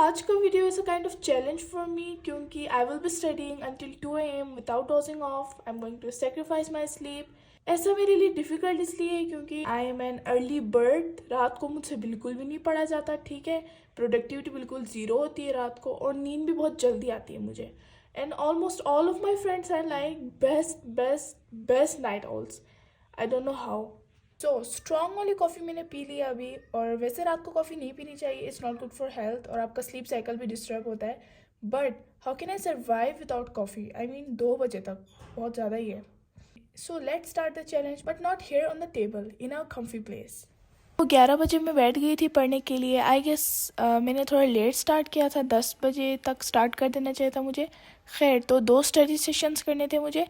आज का video is a kind of challenge for me क्योंकि I will be studying until 2 AM without dozing off. I am going to sacrifice my sleep. ऐसा मेरे लिए difficult इसलिए है क्योंकि I am an early bird. रात को मुझसे बिल्कुल भी नहीं पढ़ा जाता, ठीक है। प्रोडक्टिविटी बिल्कुल ज़ीरो होती है रात को, और नींद भी बहुत जल्दी आती है मुझे। And almost all of my friends are like best best best night owls. I don't know how. So strong वाली कॉफ़ी मैंने पी लिया अभी, और वैसे रात को कॉफ़ी नहीं पीनी चाहिए, it's not good for health, और आपका स्लीप साइकिल भी डिस्टर्ब होता है। But how can I survive without coffee? I mean 2 बजे तक, बहुत ज़्यादा ही है। So let's start the challenge, but not here on the table, in a comfy place. तो 11 बजे मैं बैठ गई थी पढ़ने के लिए। आई गेस मैंने थोड़ा लेट स्टार्ट किया था, 10 बजे तक स्टार्ट कर देना चाहिए था मुझे। खैर, तो 2 स्टडी सेशंस करने थे मुझे।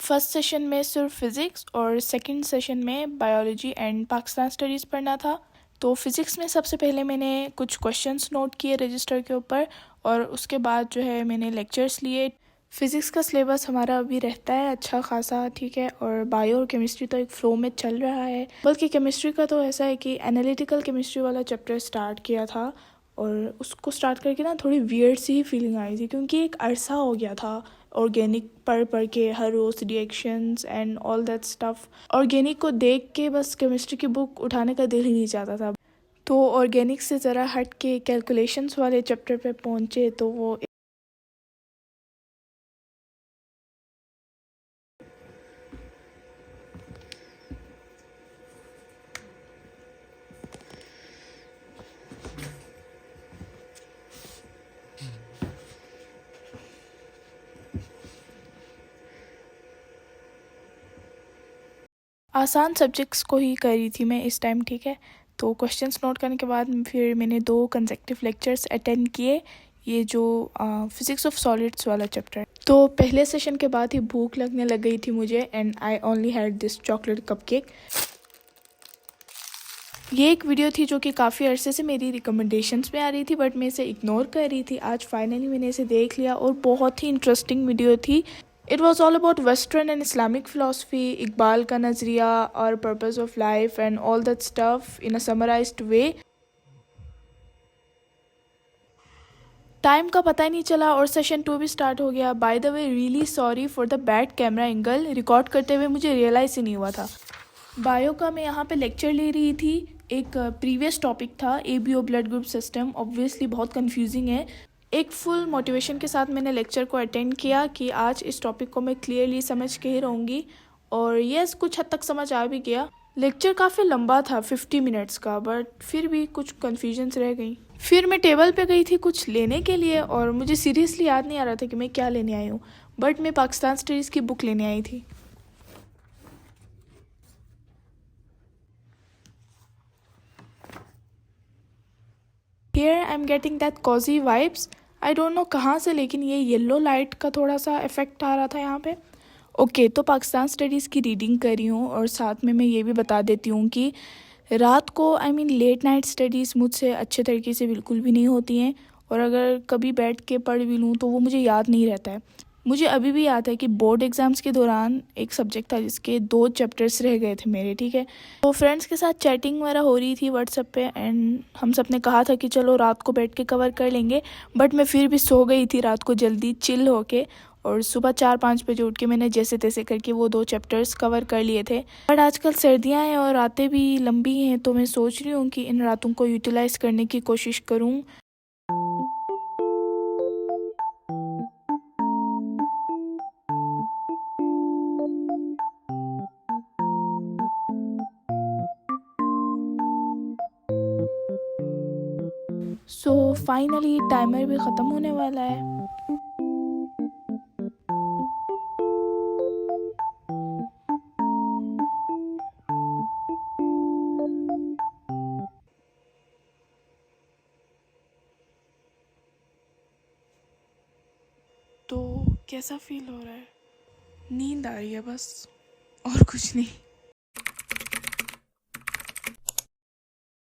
फर्स्ट सेशन में सिर्फ फिज़िक्स और सेकंड सेशन में बायोलॉजी एंड पाकिस्तान स्टडीज़ पढ़ना था। तो फिज़िक्स में सबसे पहले मैंने कुछ क्वेश्चंस नोट किए रजिस्टर के ऊपर, और उसके बाद जो है मैंने लेक्चर्स लिए। फ़िज़िक्स का सिलेबस हमारा अभी रहता है अच्छा खासा, ठीक है, और बायो और केमिस्ट्री तो एक फ़्लो में चल रहा है। बल्कि केमिस्ट्री का तो ऐसा है कि एनालिटिकल केमिस्ट्री वाला चैप्टर स्टार्ट किया था, और उसको स्टार्ट करके ना थोड़ी वियर्ड सी ही फीलिंग आई थी, क्योंकि एक अरसा हो गया था ऑर्गेनिक पढ़ के, हर रोज़ reactions and all that stuff. Organic को देख के बस केमिस्ट्री की बुक उठाने का दिल ही नहीं चाहता था। तो ऑर्गेनिक से ज़रा हट के कैलकुलेशंस वाले चैप्टर पे पहुँचे, तो वो आसान सब्जेक्ट्स को ही कर रही थी मैं इस टाइम, ठीक है। तो क्वेश्चंस नोट करने के बाद फिर मैंने 2 कंसेक्टिव लेक्चर्स अटेंड किए, ये जो फिज़िक्स ऑफ सॉलिड्स वाला चैप्टर। तो पहले सेशन के बाद ही भूख लगने लग गई थी मुझे, and I only had this chocolate cupcake. ये एक वीडियो थी जो कि काफ़ी अरसे से मेरी रिकमेंडेशंस में आ रही थी, बट मैं इसे इग्नोर कर रही थी। आज फाइनली मैंने इसे देख लिया, और बहुत ही इंटरेस्टिंग वीडियो थी। It was all about western and Islamic philosophy, Iqbal का नज़रिया और purpose of life and all that stuff in a summarised way. Time का पता ही नहीं चला और सेशन 2 भी स्टार्ट हो गया। By the way, really sorry for the bad camera angle. Record करते हुए मुझे रियलाइज़ ही नहीं हुआ था। बायो का मैं यहाँ पे लेक्चर ले रही थी। एक प्रीवियस टॉपिक था ABO blood group system. Obviously बहुत कंफ्यूजिंग है। एक फुल मोटिवेशन के साथ मैंने लेक्चर को अटेंड किया कि आज इस टॉपिक को मैं क्लियरली समझ के ही रहूँगी, और यस, कुछ हद तक समझ आ भी गया। लेक्चर काफ़ी लंबा था, 50 मिनट्स का, बट फिर भी कुछ कन्फ्यूजन्स रह गई। फिर मैं टेबल पे गई थी कुछ लेने के लिए, और मुझे सीरियसली याद नहीं आ रहा था कि मैं क्या लेने आई हूँ, बट मैं पाकिस्तान स्टडीज़ की बुक लेने आई थी। Here I'm getting that cozy vibes. I don't know कहाँ से, लेकिन ये येलो लाइट का थोड़ा सा इफेक्ट आ रहा था यहाँ पे। ओके, तो पाकिस्तान स्टडीज़ की रीडिंग कर रही हूँ, और साथ में मैं ये भी बता देती हूँ कि रात को लेट नाइट स्टडीज़ मुझसे अच्छे तरीके से बिल्कुल भी नहीं होती हैं, और अगर कभी बैठ के पढ़ भी लूँ तो वो मुझे याद नहीं रहता है। मुझे अभी भी याद है कि बोर्ड एग्ज़ाम्स के दौरान एक सब्जेक्ट था जिसके 2 चैप्टर्स रह गए थे मेरे, ठीक है। तो फ्रेंड्स के साथ चैटिंग वगैरह हो रही थी व्हाट्सएप पे, एंड हम सब ने कहा था कि चलो रात को बैठ के कवर कर लेंगे, बट मैं फिर भी सो गई थी रात को जल्दी चिल होके, और सुबह 4-5 बजे उठ के मैंने जैसे तैसे करके वो 2 चैप्टर्स कवर कर लिए थे। बट आजकल सर्दियाँ हैं और रातें भी लंबी हैं, तो मैं सोच रही हूँ कि इन रातों को यूटिलाइज़ करने की कोशिश करूँ। सो फाइनली टाइमर भी ख़त्म होने वाला है। तो कैसा फील हो रहा है? नींद आ रही है बस, और कुछ नहीं।